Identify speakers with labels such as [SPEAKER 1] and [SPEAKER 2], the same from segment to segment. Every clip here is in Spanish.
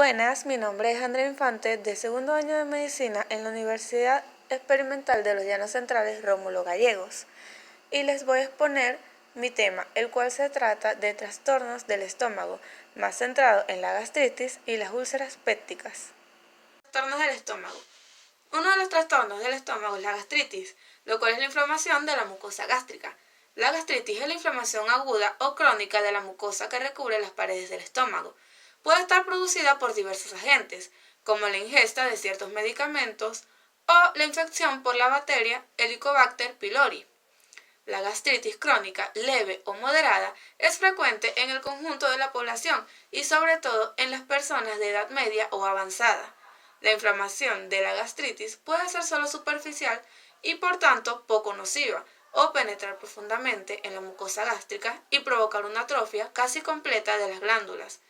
[SPEAKER 1] Buenas, mi nombre es Andrea Infante, de segundo año de Medicina en la Universidad Experimental de los Llanos Centrales Rómulo Gallegos, y les voy a exponer mi tema, el cual se trata de trastornos del estómago, más centrado en la gastritis y las úlceras pépticas. Trastornos del estómago. Uno de los trastornos del estómago es la gastritis, lo cual es la inflamación de la mucosa gástrica. La gastritis es la inflamación aguda o crónica de la mucosa que recubre las paredes del estómago. Puede estar producida por diversos agentes, como la ingesta de ciertos medicamentos o la infección por la bacteria Helicobacter pylori. La gastritis crónica, leve o moderada, es frecuente en el conjunto de la población y sobre todo en las personas de edad media o avanzada. La inflamación de la gastritis puede ser solo superficial y por tanto poco nociva, o penetrar profundamente en la mucosa gástrica y provocar una atrofia casi completa de las glándulas.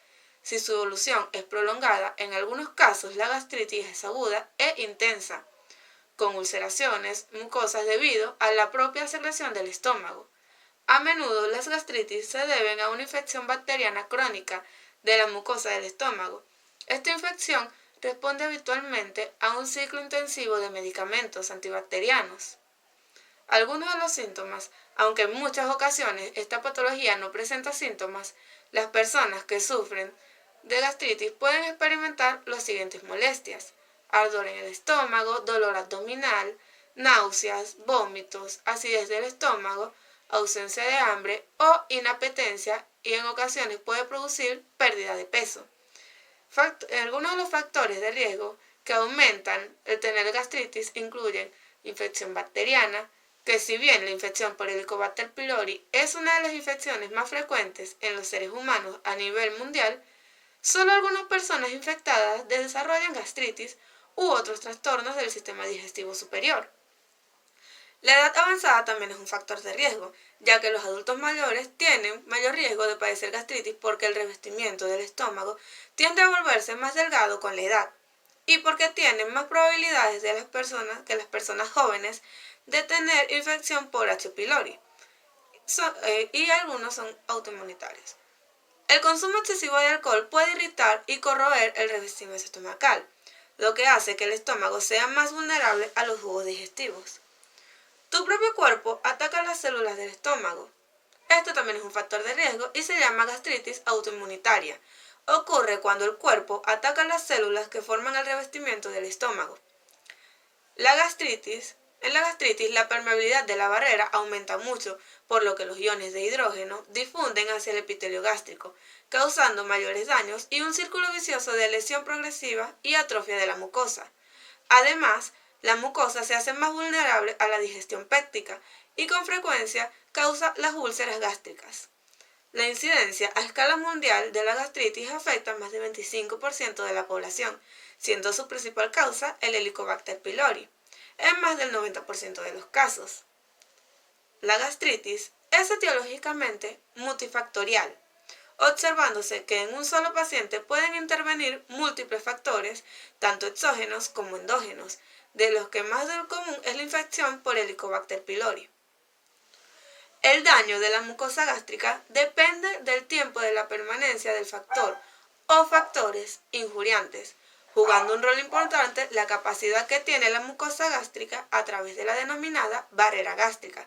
[SPEAKER 1] Si su evolución es prolongada, en algunos casos la gastritis es aguda e intensa, con ulceraciones mucosas debido a la propia secreción del estómago. A menudo las gastritis se deben a una infección bacteriana crónica de la mucosa del estómago. Esta infección responde habitualmente a un ciclo intensivo de medicamentos antibacterianos. Algunos de los síntomas, aunque en muchas ocasiones esta patología no presenta síntomas, las personas que sufren de gastritis pueden experimentar las siguientes molestias: ardor en el estómago, dolor abdominal, náuseas, vómitos, acidez del estómago, ausencia de hambre o inapetencia, y en ocasiones puede producir pérdida de peso. Algunos de los factores de riesgo que aumentan el tener gastritis incluyen infección bacteriana, que si bien la infección por Helicobacter pylori es una de las infecciones más frecuentes en los seres humanos a nivel mundial, solo algunas personas infectadas desarrollan gastritis u otros trastornos del sistema digestivo superior. La edad avanzada también es un factor de riesgo, ya que los adultos mayores tienen mayor riesgo de padecer gastritis porque el revestimiento del estómago tiende a volverse más delgado con la edad, y porque tienen más probabilidades de las personas jóvenes de tener infección por H. pylori, y algunos son autoinmunitarios. El consumo excesivo de alcohol puede irritar y corroer el revestimiento estomacal, lo que hace que el estómago sea más vulnerable a los jugos digestivos. Tu propio cuerpo ataca las células del estómago. Esto también es un factor de riesgo y se llama gastritis autoinmunitaria. Ocurre cuando el cuerpo ataca las células que forman el revestimiento del estómago. En la gastritis, la permeabilidad de la barrera aumenta mucho, por lo que los iones de hidrógeno difunden hacia el epitelio gástrico, causando mayores daños y un círculo vicioso de lesión progresiva y atrofia de la mucosa. Además, la mucosa se hace más vulnerable a la digestión péptica y con frecuencia causa las úlceras gástricas. La incidencia a escala mundial de la gastritis afecta a más del 25% de la población, siendo su principal causa el Helicobacter pylori, en más del 90% de los casos. La gastritis es etiológicamente multifactorial, observándose que en un solo paciente pueden intervenir múltiples factores, tanto exógenos como endógenos, de los que más del común es la infección por Helicobacter pylori. El daño de la mucosa gástrica depende del tiempo de la permanencia del factor o factores injuriantes, jugando un rol importante la capacidad que tiene la mucosa gástrica a través de la denominada barrera gástrica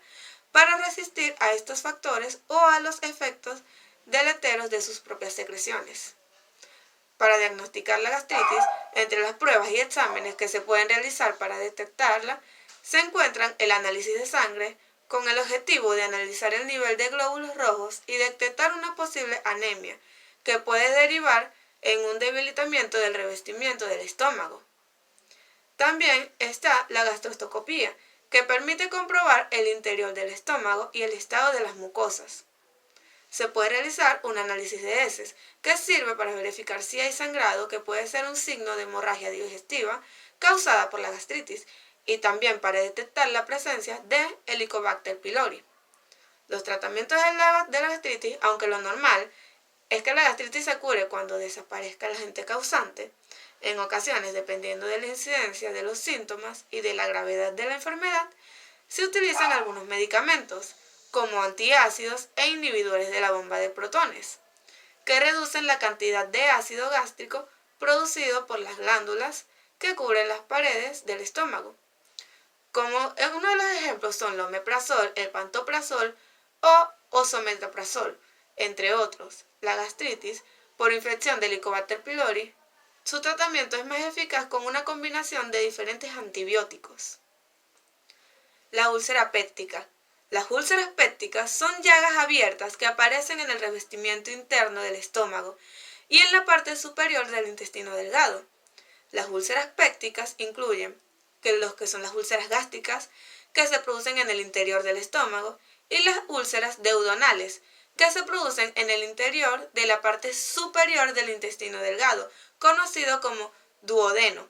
[SPEAKER 1] para resistir a estos factores o a los efectos deleteros de sus propias secreciones. Para diagnosticar la gastritis, entre las pruebas y exámenes que se pueden realizar para detectarla, se encuentran el análisis de sangre, con el objetivo de analizar el nivel de glóbulos rojos y detectar una posible anemia, que puede derivar en un debilitamiento del revestimiento del estómago. También está la gastroscopía, que permite comprobar el interior del estómago y el estado de las mucosas. Se puede realizar un análisis de heces, que sirve para verificar si hay sangrado, que puede ser un signo de hemorragia digestiva causada por la gastritis, y también para detectar la presencia de Helicobacter pylori. Los tratamientos de la gastritis, aunque lo normal es que la gastritis se cure cuando desaparezca el agente causante, en ocasiones, dependiendo de la incidencia de los síntomas y de la gravedad de la enfermedad, se utilizan algunos medicamentos, como antiácidos e inhibidores de la bomba de protones, que reducen la cantidad de ácido gástrico producido por las glándulas que cubren las paredes del estómago. Como en uno de los ejemplos son el omeprazol, el pantoprazol o esomeprazol, entre otros. La gastritis, por infección de Helicobacter pylori, su tratamiento es más eficaz con una combinación de diferentes antibióticos. La úlcera péptica. Las úlceras pépticas son llagas abiertas que aparecen en el revestimiento interno del estómago y en la parte superior del intestino delgado. Las úlceras pépticas incluyen los que son las úlceras gástricas, que se producen en el interior del estómago, y las úlceras duodenales, que se producen en el interior de la parte superior del intestino delgado, conocido como duodeno.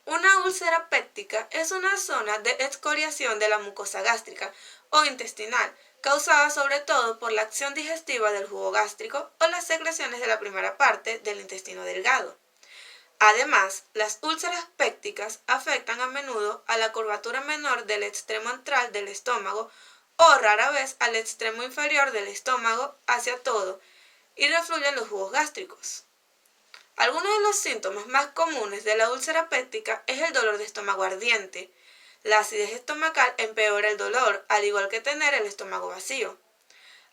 [SPEAKER 1] Una úlcera péptica es una zona de excoriación de la mucosa gástrica o intestinal, causada sobre todo por la acción digestiva del jugo gástrico o las secreciones de la primera parte del intestino delgado. Además, las úlceras pépticas afectan a menudo a la curvatura menor del extremo antral del estómago o rara vez al extremo inferior del estómago hacia todo y refluyen los jugos gástricos. Algunos de los síntomas más comunes de la úlcera péptica es el dolor de estómago ardiente. La acidez estomacal empeora el dolor, al igual que tener el estómago vacío.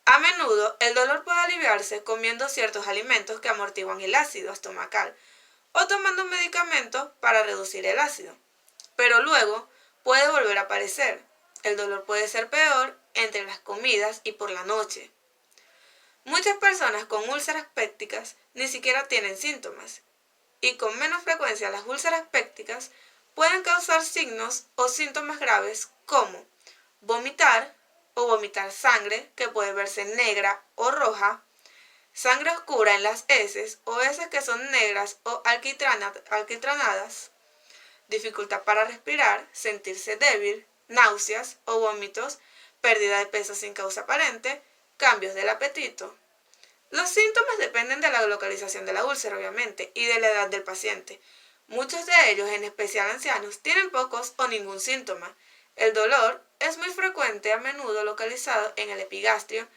[SPEAKER 1] A menudo, el dolor puede aliviarse comiendo ciertos alimentos que amortiguan el ácido estomacal o tomando un medicamento para reducir el ácido. Pero luego puede volver a aparecer. El dolor puede ser peor entre las comidas y por la noche. Muchas personas con úlceras pépticas ni siquiera tienen síntomas, y con menos frecuencia las úlceras pépticas pueden causar signos o síntomas graves como vomitar o vomitar sangre que puede verse negra o roja, sangre oscura en las heces o heces que son negras o alquitranadas, dificultad para respirar, sentirse débil, náuseas o vómitos, pérdida de peso sin causa aparente, cambios del apetito. Los síntomas dependen de la localización de la úlcera, obviamente, y de la edad del paciente. Muchos de ellos, en especial ancianos, tienen pocos o ningún síntoma. El dolor es muy frecuente, a menudo localizado en el epigastrio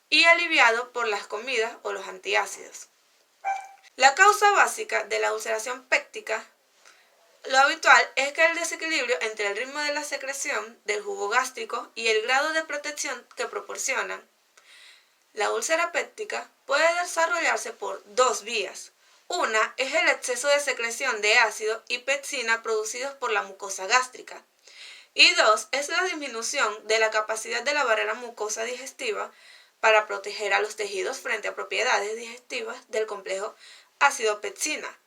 [SPEAKER 1] y aliviado por las comidas o los antiácidos. La causa básica de la ulceración péptica, lo habitual es que el desequilibrio entre el ritmo de la secreción del jugo gástrico y el grado de protección que proporcionan. La úlcera péptica puede desarrollarse por dos vías. Una es el exceso de secreción de ácido y pepsina producidos por la mucosa gástrica. Y dos es la disminución de la capacidad de la barrera mucosa digestiva para proteger a los tejidos frente a propiedades digestivas del complejo ácido-pepsina.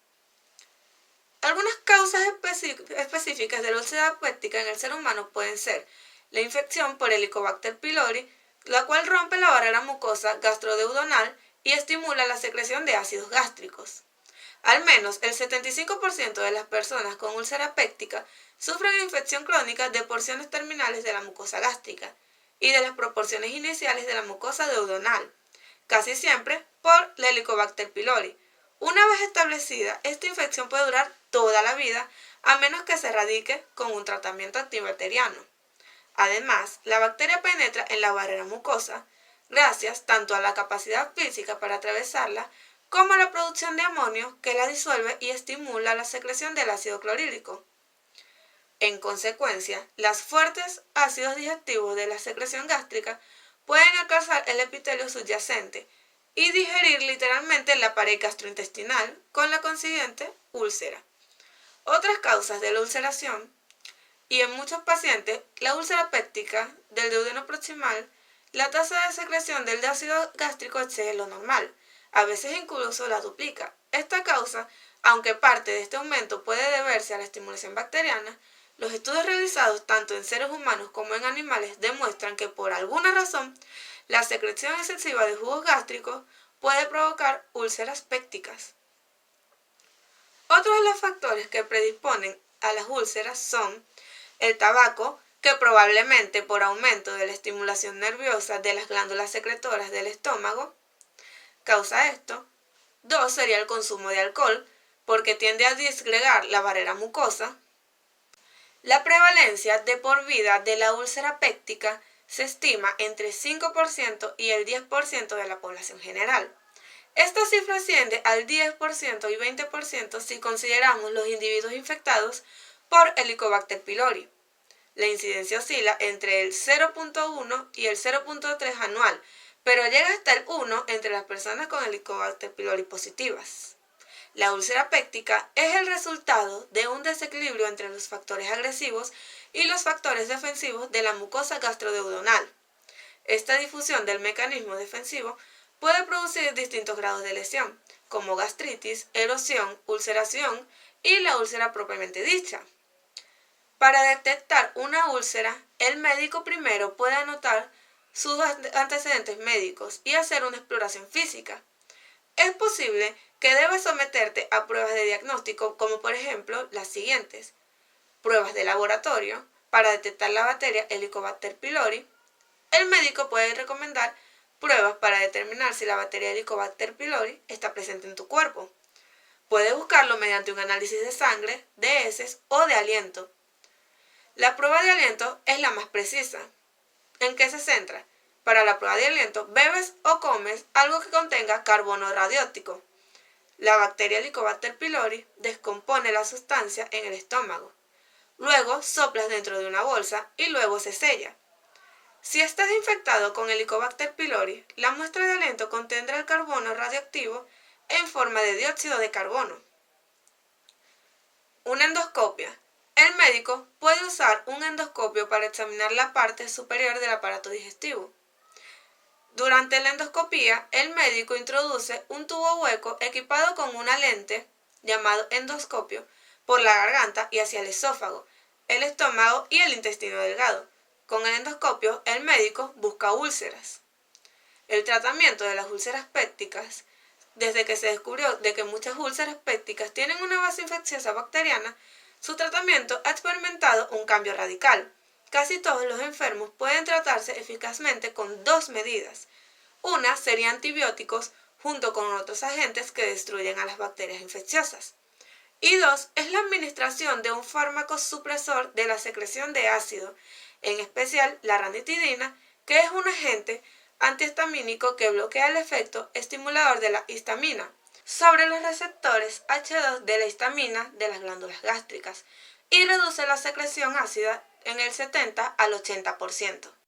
[SPEAKER 1] Algunas causas específicas de la úlcera péptica en el ser humano pueden ser la infección por Helicobacter pylori, la cual rompe la barrera mucosa gastroduodenal y estimula la secreción de ácidos gástricos. Al menos el 75% de las personas con úlcera péptica sufren infección crónica de porciones terminales de la mucosa gástrica y de las proporciones iniciales de la mucosa duodenal, casi siempre por la Helicobacter pylori. Una vez establecida, esta infección puede durar toda la vida, a menos que se erradique con un tratamiento antibacteriano. Además, la bacteria penetra en la barrera mucosa, gracias tanto a la capacidad física para atravesarla, como a la producción de amonio que la disuelve y estimula la secreción del ácido clorhídrico. En consecuencia, los fuertes ácidos digestivos de la secreción gástrica pueden alcanzar el epitelio subyacente y digerir literalmente la pared gastrointestinal, con la consiguiente úlcera. Otras causas de la ulceración, y en muchos pacientes, la úlcera péptica del duodeno proximal, la tasa de secreción del ácido gástrico excede lo normal, a veces incluso la duplica. Esta causa, aunque parte de este aumento puede deberse a la estimulación bacteriana, los estudios realizados tanto en seres humanos como en animales demuestran que por alguna razón la secreción excesiva de jugos gástricos puede provocar úlceras pépticas. Otros de los factores que predisponen a las úlceras son el tabaco, que probablemente por aumento de la estimulación nerviosa de las glándulas secretoras del estómago causa esto. 2 sería el consumo de alcohol, porque tiende a disgregar la barrera mucosa. La prevalencia de por vida de la úlcera péptica se estima entre 5% y el 10% de la población general. Esta cifra asciende al 10% y 20% si consideramos los individuos infectados por Helicobacter pylori. La incidencia oscila entre el 0.1 y el 0.3 anual, pero llega hasta el 1 entre las personas con Helicobacter pylori positivas. La úlcera péptica es el resultado de un desequilibrio entre los factores agresivos y los factores defensivos de la mucosa gastroduodenal. Esta difusión del mecanismo defensivo puede producir distintos grados de lesión, como gastritis, erosión, ulceración y la úlcera propiamente dicha. Para detectar una úlcera, el médico primero puede anotar sus antecedentes médicos y hacer una exploración física. Es posible que debas someterte a pruebas de diagnóstico como por ejemplo las siguientes: pruebas de laboratorio para detectar la bacteria Helicobacter pylori. El médico puede recomendar pruebas para determinar si la bacteria Helicobacter pylori está presente en tu cuerpo. Puede buscarlo mediante un análisis de sangre, de heces o de aliento. La prueba de aliento es la más precisa. ¿En qué se centra? Para la prueba de aliento, bebes o comes algo que contenga carbono radiótico. La bacteria Helicobacter pylori descompone la sustancia en el estómago. Luego soplas dentro de una bolsa y luego se sella. Si estás infectado con Helicobacter pylori, la muestra de aliento contendrá el carbono radioactivo en forma de dióxido de carbono. Una endoscopia. El médico puede usar un endoscopio para examinar la parte superior del aparato digestivo. Durante la endoscopia, el médico introduce un tubo hueco equipado con una lente, llamado endoscopio, por la garganta y hacia el esófago, el estómago y el intestino delgado. Con el endoscopio, el médico busca úlceras. El tratamiento de las úlceras pépticas. Desde que se descubrió de que muchas úlceras pépticas tienen una base infecciosa bacteriana, su tratamiento ha experimentado un cambio radical. Casi todos los enfermos pueden tratarse eficazmente con dos medidas. Una sería antibióticos junto con otros agentes que destruyen a las bacterias infecciosas. Y dos es la administración de un fármaco supresor de la secreción de ácido, en especial la ranitidina, que es un agente antihistamínico que bloquea el efecto estimulador de la histamina sobre los receptores H2 de la histamina de las glándulas gástricas y reduce la secreción ácida en el 70 al 80%.